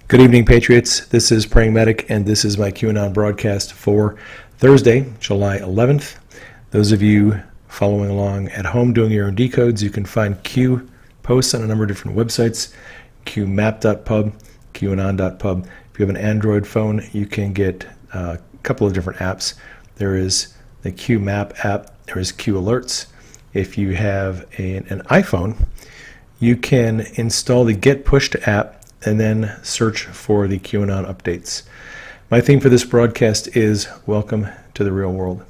Good evening, Patriots. This is Praying Medic, and this is my QAnon broadcast for Thursday, July 11th. Those of you following along at home doing your own decodes, you can find Q posts on a number of different websites, qmap.pub, qanon.pub. If you have an Android phone, you can get a couple of different apps. There is the QMap app, there is Q Alerts. If you have an iPhone, you can install the Get Pushed app and then search for the QAnon updates. My theme for this broadcast is Welcome to the Real World.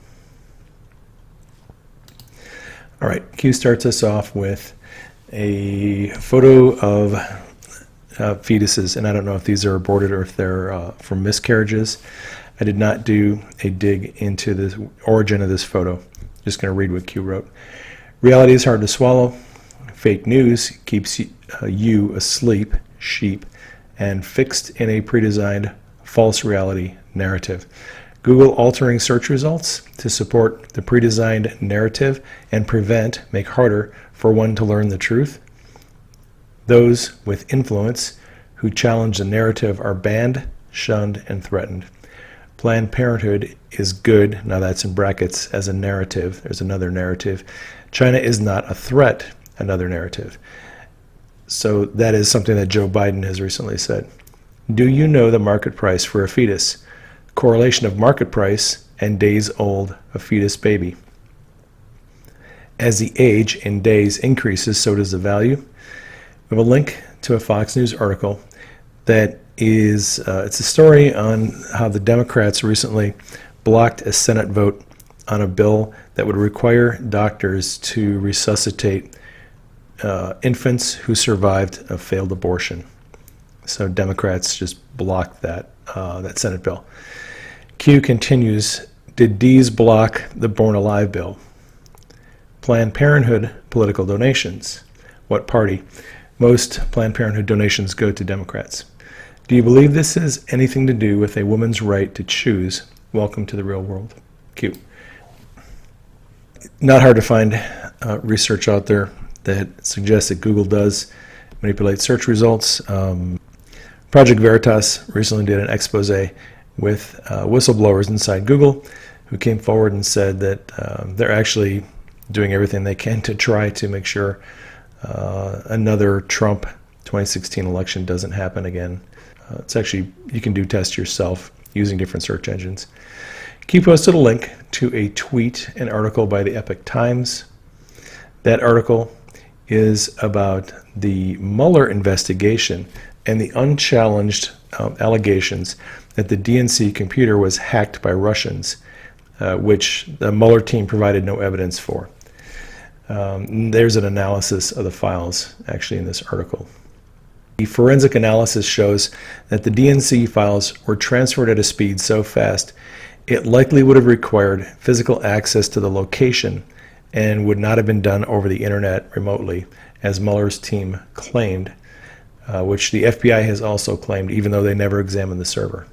All right, Q starts us off with a photo of fetuses, and I don't know if these are aborted or if they're from miscarriages. I did not do a dig into the origin of this photo. Just going to read what Q wrote. Reality is hard to swallow. Fake news keeps you asleep, sheep, and fixed in a pre-designed false reality narrative. Google altering search results to support the pre-designed narrative and make harder for one to learn the truth. Those with influence who challenge the narrative are banned, shunned, and threatened. Planned Parenthood is good, now that's in brackets, as a narrative. There's another narrative. China is not a threat, another narrative. So that is something that Joe Biden has recently said. Do you know the market price for a fetus? Correlation of market price and days old a fetus baby. As the age in days increases, so does the value. We have a link to a Fox News article that is, it's a story on how the Democrats recently blocked a Senate vote on a bill that would require doctors to resuscitate infants who survived a failed abortion. So Democrats just blocked that Senate bill. Q continues, did D's block the Born Alive bill? Planned Parenthood political donations. What party? Most Planned Parenthood donations go to Democrats. Do you believe this has anything to do with a woman's right to choose? Welcome to the real world. Q. Not hard to find research out there that suggests that Google does manipulate search results. Project Veritas recently did an expose with whistleblowers inside Google who came forward and said that they're actually doing everything they can to try to make sure another Trump 2016 election doesn't happen again. It's actually, you can do tests yourself using different search engines. Q posted a link to a tweet, an article by the Epoch Times. That article is about the Mueller investigation and the unchallenged allegations that the DNC computer was hacked by Russians, which the Mueller team provided no evidence for. There's an analysis of the files actually in this article. The forensic analysis shows that the DNC files were transferred at a speed so fast it likely would have required physical access to the location and would not have been done over the internet remotely, as Mueller's team claimed, which the FBI has also claimed, even though they never examined the server.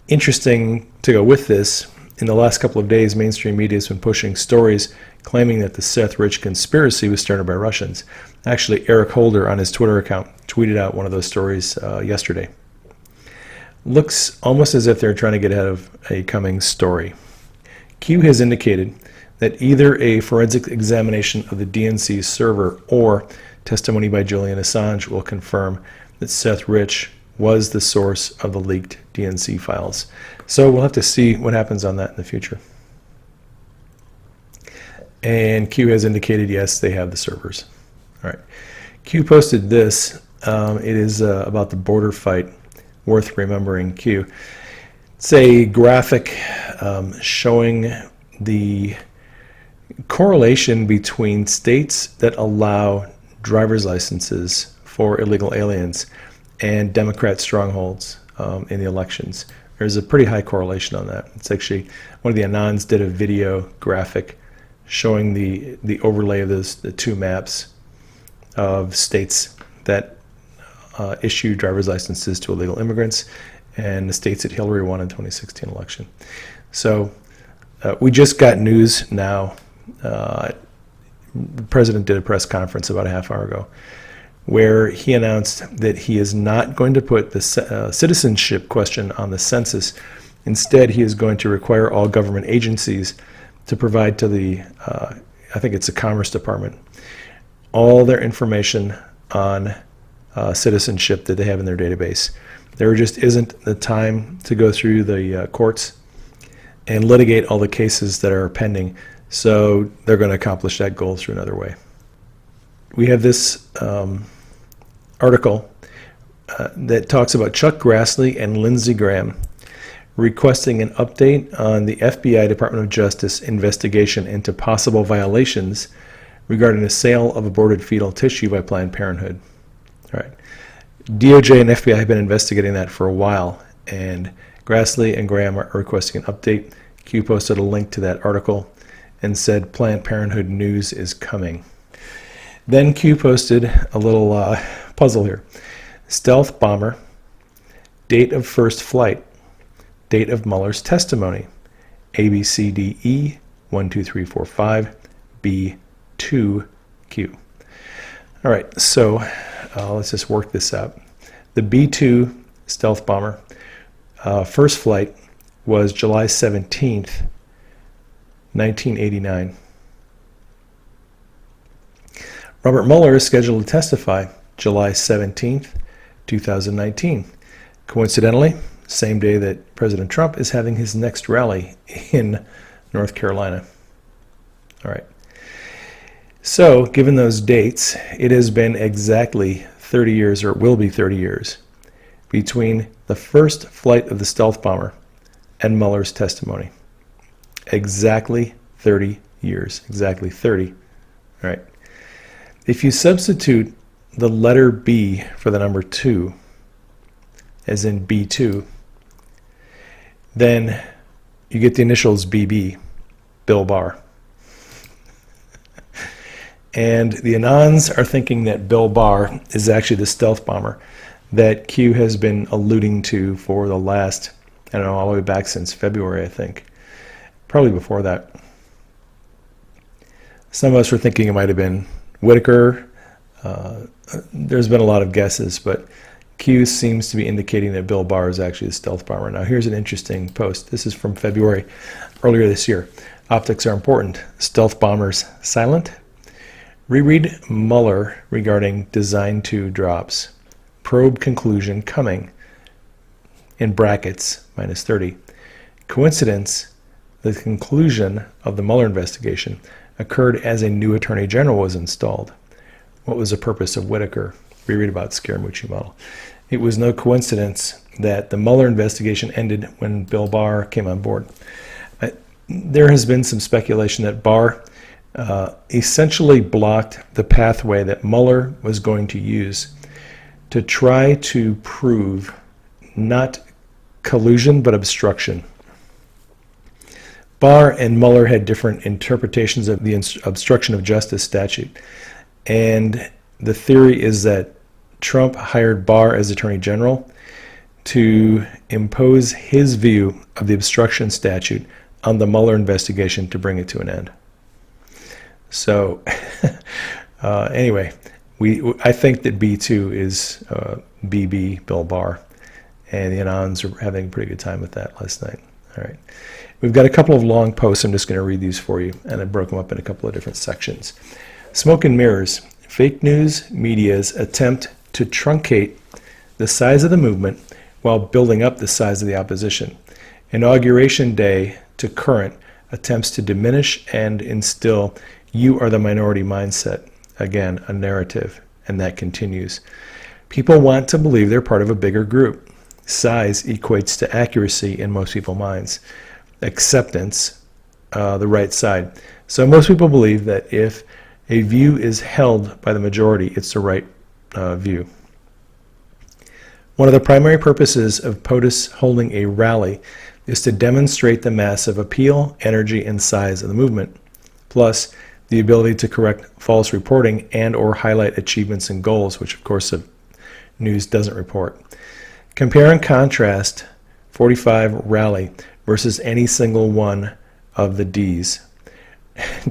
Interesting to go with this, in the last couple of days, mainstream media has been pushing stories claiming that the Seth Rich conspiracy was started by Russians. Actually, Eric Holder on his Twitter account tweeted out one of those stories yesterday. Looks almost as if they're trying to get ahead of a coming story. Q has indicated that either a forensic examination of the DNC server or testimony by Julian Assange will confirm that Seth Rich was the source of the leaked DNC files. So we'll have to see what happens on that in the future. And Q has indicated, yes, they have the servers. All right. Q posted this. It is about the border fight, worth remembering. Q. It's a graphic showing the correlation between states that allow driver's licenses for illegal aliens and Democrat strongholds in the elections. There's a pretty high correlation on that. It's actually, one of the Anons did a video graphic showing the overlay of the two maps of states that issue driver's licenses to illegal immigrants and the states that Hillary won in the 2016 election. So we just got news now. The president did a press conference about a half hour ago where he announced that he is not going to put the citizenship question on the census. Instead, he is going to require all government agencies to provide to the, I think it's the Commerce Department, all their information on citizenship that they have in their database. There just isn't the time to go through the courts and litigate all the cases that are pending, so they're going to accomplish that goal through another way. We have this article that talks about Chuck Grassley and Lindsey Graham requesting an update on the FBI Department of Justice investigation into possible violations regarding the sale of aborted fetal tissue by Planned Parenthood. All right. DOJ and FBI have been investigating that for a while, and Grassley and Graham are requesting an update. Q posted a link to that article and said Planned Parenthood news is coming. Then Q posted a little puzzle here. Stealth bomber, date of first flight, date of Mueller's testimony, ABCDE 1, 2, 3, 4, 5, B2, Q. All right, so let's just work this out. The B2 stealth bomber, first flight was July 17th, 1989. Robert Mueller is scheduled to testify July 17th, 2019. Coincidentally, same day that President Trump is having his next rally in North Carolina. All right. So, given those dates, it has been exactly 30 years, or it will be 30 years, between the first flight of the stealth bomber and Mueller's testimony. Exactly 30 years. Exactly 30. All right. If you substitute the letter B for the number 2, as in B2, then you get the initials BB, Bill Barr. And the Anons are thinking that Bill Barr is actually the stealth bomber that Q has been alluding to for the last, I don't know, all the way back since February, I think. Probably before that. Some of us were thinking it might have been Whitaker. There's been a lot of guesses, but Q seems to be indicating that Bill Barr is actually the stealth bomber. Now, here's an interesting post. This is from February, earlier this year. Optics are important. Stealth bombers silent. Reread Mueller regarding Design 2 drops. Probe conclusion coming. In brackets, minus 30. Coincidence, the conclusion of the Mueller investigation occurred as a new Attorney General was installed. What was the purpose of Whitaker? Reread about Scaramucci model. It was no coincidence that the Mueller investigation ended when Bill Barr came on board. There has been some speculation that Barr essentially blocked the pathway that Mueller was going to use to try to prove not collusion but obstruction. Barr and Mueller had different interpretations of the obstruction of justice statute, and the theory is that Trump hired Barr as Attorney General to impose his view of the obstruction statute on the Mueller investigation to bring it to an end. So, anyway, I think that B2 is BB, Bill Barr, and the Anons are having a pretty good time with that last night. All right. We've got a couple of long posts. I'm just going to read these for you, and I broke them up in a couple of different sections. Smoke and mirrors. Fake news media's attempt to truncate the size of the movement while building up the size of the opposition. Inauguration Day to current attempts to diminish and instill "you are the minority" mindset. Again, a narrative, and that continues. People want to believe they're part of a bigger group. Size equates to accuracy in most people's minds. Acceptance, the right side. So most people believe that if a view is held by the majority, it's the right view. One of the primary purposes of POTUS holding a rally is to demonstrate the massive appeal, energy, and size of the movement, plus the ability to correct false reporting and or highlight achievements and goals, which of course the news doesn't report. Compare and contrast 45 rally versus any single one of the D's.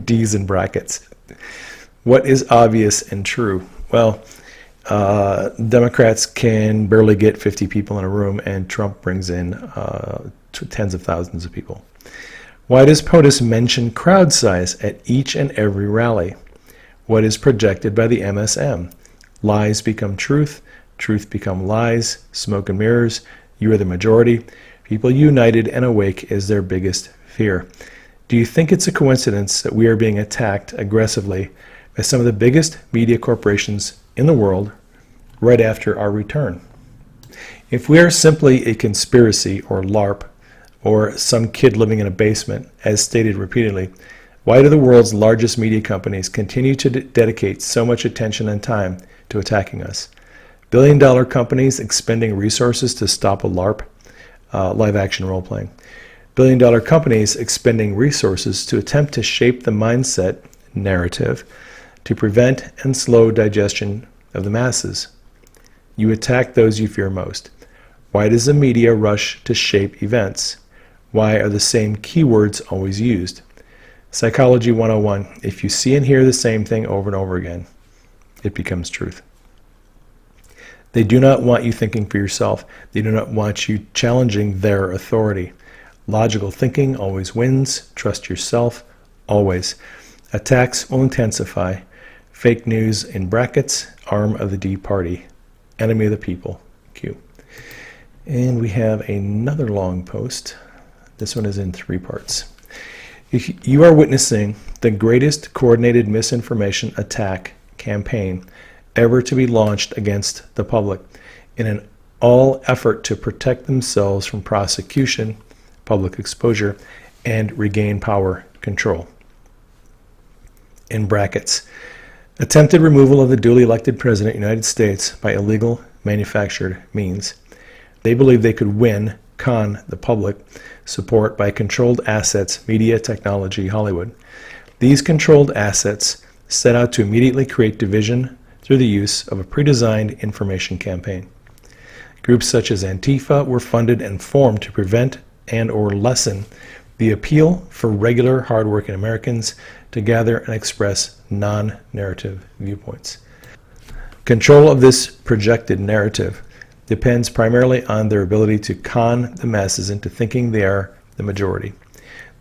D's in brackets. What is obvious and true? Well, Democrats can barely get 50 people in a room, and Trump brings in tens of thousands of people. Why does POTUS mention crowd size at each and every rally? What is projected by the MSM? Lies become truth, truth become lies, smoke and mirrors, you are the majority. People united and awake is their biggest fear. Do you think it's a coincidence that we are being attacked aggressively by some of the biggest media corporations in the world right after our return? If we are simply a conspiracy or LARP or some kid living in a basement, as stated repeatedly, why do the world's largest media companies continue to dedicate so much attention and time to attacking us? Billion-dollar companies expending resources to stop a LARP, live-action role-playing. Billion-dollar companies expending resources to attempt to shape the mindset narrative to prevent and slow digestion of the masses. You attack those you fear most. Why does the media rush to shape events? Why are the same keywords always used? Psychology 101. If you see and hear the same thing over and over again, it becomes truth. They do not want you thinking for yourself. They do not want you challenging their authority. Logical thinking always wins. Trust yourself, always. Attacks will intensify. Fake news in brackets, arm of the D party. Enemy of the people, Q. And we have another long post. This one is in 3 parts. If you are witnessing the greatest coordinated misinformation attack campaign ever to be launched against the public in an all effort to protect themselves from prosecution, public exposure, and regain power control. In brackets, attempted removal of the duly elected President of the United States by illegal manufactured means. They believe they could win, con the public support by controlled assets, media, technology, Hollywood. These controlled assets set out to immediately create division through the use of a pre-designed information campaign. Groups such as Antifa were funded and formed to prevent and or lessen the appeal for regular hardworking Americans to gather and express non-narrative viewpoints. Control of this projected narrative depends primarily on their ability to con the masses into thinking they are the majority.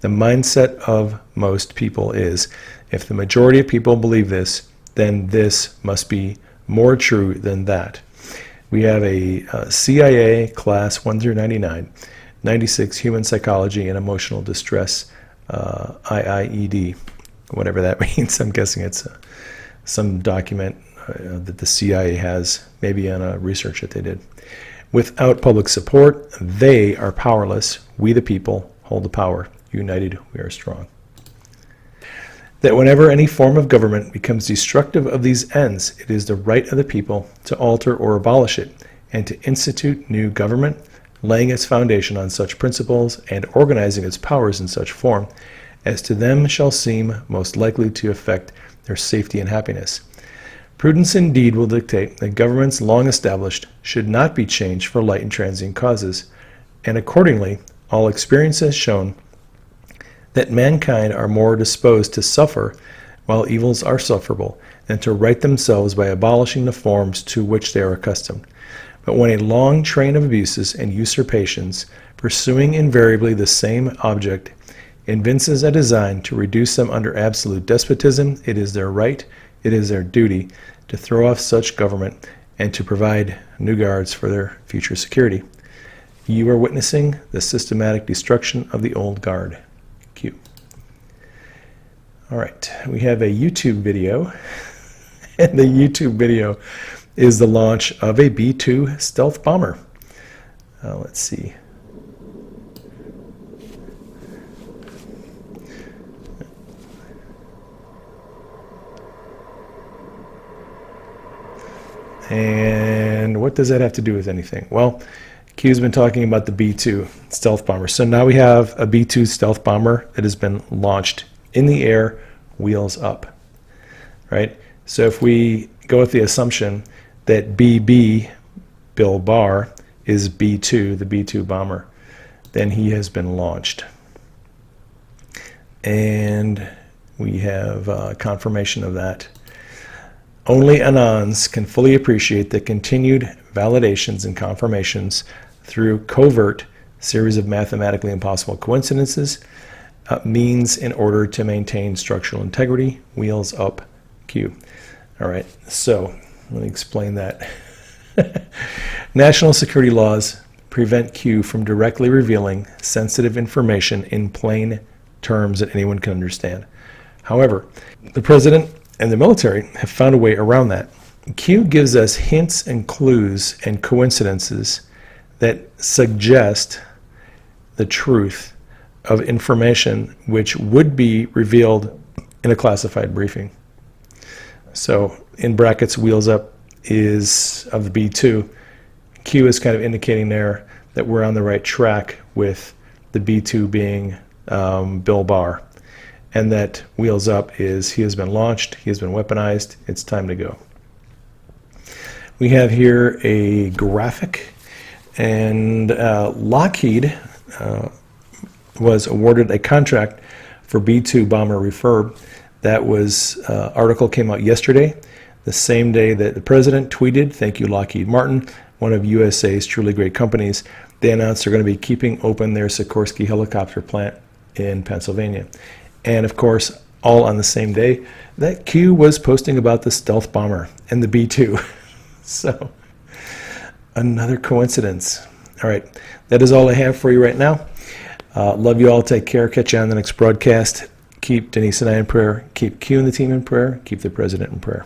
The mindset of most people is, if the majority of people believe this, then this must be more true than that. We have a CIA class 1 through 99, 96 human psychology and emotional distress, IIED, whatever that means. I'm guessing it's some document that the CIA has, maybe on a research that they did. Without public support, they are powerless. We the people hold the power. United, we are strong. That whenever any form of government becomes destructive of these ends, it is the right of the people to alter or abolish it, and to institute new government, laying its foundation on such principles, and organizing its powers in such form as to them shall seem most likely to affect their safety and happiness. Prudence indeed will dictate that governments long established should not be changed for light and transient causes, and accordingly all experience has shown that mankind are more disposed to suffer while evils are sufferable than to right themselves by abolishing the forms to which they are accustomed. But when a long train of abuses and usurpations, pursuing invariably the same object, evinces a design to reduce them under absolute despotism, it is their right, it is their duty, to throw off such government and to provide new guards for their future security. You are witnessing the systematic destruction of the old guard. Q. All right, we have a YouTube video, and the YouTube video is the launch of a B-2 stealth bomber. Let's see. And what does that have to do with anything? Well, Q's been talking about the B-2 stealth bomber. So now we have a B-2 stealth bomber that has been launched in the air, wheels up, right? So if we go with the assumption that BB, Bill Barr, is B-2, the B-2 bomber, then he has been launched. And we have confirmation of that Only Anons can fully appreciate the continued validations and confirmations through covert series of mathematically impossible coincidences means in order to maintain structural integrity. Wheels up, Q. All right, so let me explain that. National security laws prevent Q from directly revealing sensitive information in plain terms that anyone can understand. However, the president and the military have found a way around that. Q gives us hints and clues and coincidences that suggest the truth of information which would be revealed in a classified briefing. So in brackets, wheels up is of the B2. Q is kind of indicating there that we're on the right track with the B2 being Bill Barr, and that wheels up is he has been launched, he has been weaponized, it's time to go. We have here a graphic, and Lockheed was awarded a contract for B2 bomber refurb. That was article came out yesterday, the same day that the president tweeted, "Thank you, Lockheed Martin, one of USA's truly great companies." They announced they're going to be keeping open their Sikorsky helicopter plant in Pennsylvania. And of course, all on the same day that Q was posting about the stealth bomber and the B2. So, another coincidence. All right, that is all I have for you right now. Love you all. Take care. Catch you on the next broadcast. Keep Denise and I in prayer. Keep Q and the team in prayer. Keep the president in prayer.